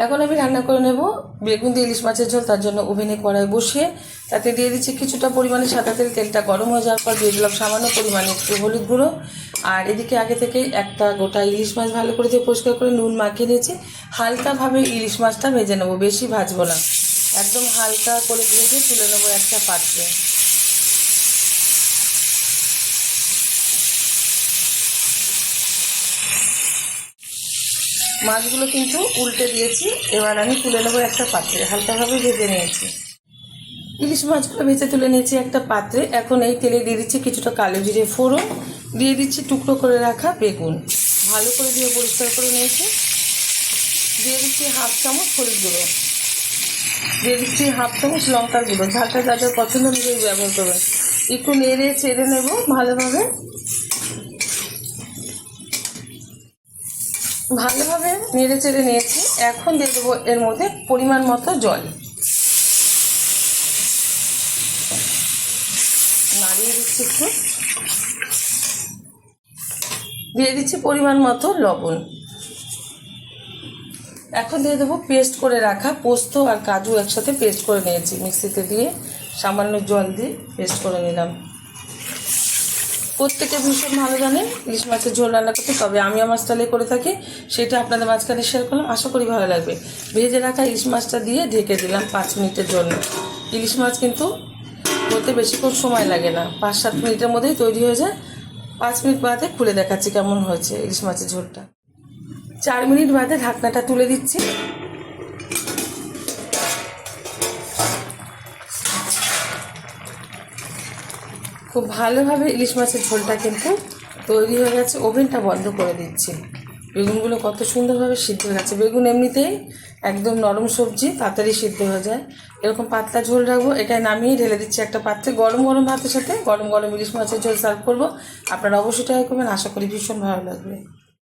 এখন আমি রান্না করে নেব বেগুন দিয়ে ইলিশ মাছের ঝোল। তার জন্য ওভেনে কড়াই বসিয়ে তাতে দিয়ে দিচ্ছি কিছুটা পরিমাণে সাদা তেল। তেলটা গরম হয়ে যাওয়ার পর দিয়ে দিলাম সামান্য পরিমাণে একটু হলুদ গুঁড়ো। আর এদিকে আগে থেকেই একটা গোটা ইলিশ মাছ ভালো করে দিয়ে পরিষ্কার করে নুন মাখিয়ে নিয়েছি। হালকাভাবে ইলিশ মাছটা ভেজে নেবো, বেশি ভাজবো না, একদম হালকা করে ভেজে তুলে নেবো একটা পাত্রে। মাছগুলো কিন্তু উল্টে দিয়েছি, এবার আমি তুলে নেবো একটা পাত্রে। হালকাভাবে ভেজে নিয়েছি ইলিশ মাছগুলো, ভেজে তুলে নিয়েছি একটা পাত্রে। এখন এই তেলে দিয়ে দিচ্ছি কিছুটা কালো জিরে ফোড়ন, দিয়ে দিচ্ছি টুকরো করে রাখা বেগুন, ভালো করে দিয়ে পরিষ্কার করে নিয়েছি। দিয়ে দিচ্ছি হাফ চামচ হলুদ গুঁড়ো, দিয়ে দিচ্ছি হাফ চামচ লঙ্কার গুঁড়ো। ঝালটা যা যা পছন্দ অনুযায়ী ব্যবহার করবেন। একটু নেড়ে চেড়ে নেব ভালোভাবে। ভালোভাবে নেড়ে চেড়ে নিয়েছি। এখন দিয়ে দেবো এর মধ্যে পরিমাণ মতো জল, নাড়িয়ে দিচ্ছি একটু। দিয়ে দিচ্ছি পরিমাণ মতো লবণ। এখন দিয়ে দেবো পেস্ট করে রাখা পোস্ত আর কাজু একসাথে পেস্ট করে নিয়েছি, মিক্সিতে দিয়ে সামান্য জল দিয়ে পেস্ট করে নিলাম। প্রত্যেকে ভীষণ ভালো জানেন ইলিশ মাছের ঝোল রান্না করতে, তবে আমি আমার স্টাইলে করে থাকি, সেটা আপনাদের মাঝখানে শেয়ার করলাম। আশা করি ভালো লাগবে। ভেজে রাখা ইলিশ মাছটা দিয়ে ঢেকে দিলাম 5 মিনিটের জন্য। ইলিশ মাছ কিন্তু করতে বেশিক্ষণ সময় লাগে না, 5-7 মিনিটের মধ্যেই তৈরি হয়ে যায়। 5 মিনিট বাদে খুলে দেখাচ্ছি কেমন হয়েছে ইলিশ মাছের ঝোলটা। 4 মিনিট বাদে ঢাকনাটা তুলে দিচ্ছি। খুব ভালোভাবে ইলিশ মাছের ঝোলটা কিন্তু তৈরি হয়ে গেছে। ওভেনটা বন্ধ করে দিচ্ছি। বেগুনগুলো কত সুন্দরভাবে সিদ্ধ হয়ে গেছে। বেগুন এমনিতেই একদম নরম সবজি, তাড়াতাড়ি সিদ্ধ হয়ে যায়। এরকম পাতলা ঝোল রাখবো। এটা নামিয়ে ঢেলে দিচ্ছি একটা পাত্রে। গরম গরম ভাতের সাথে গরম গরম ইলিশ মাছের ঝোল সার্ভ করবো। আপনারা অবশ্যই ট্রাই করবেন, আশা করি ভীষণ ভালো লাগবে।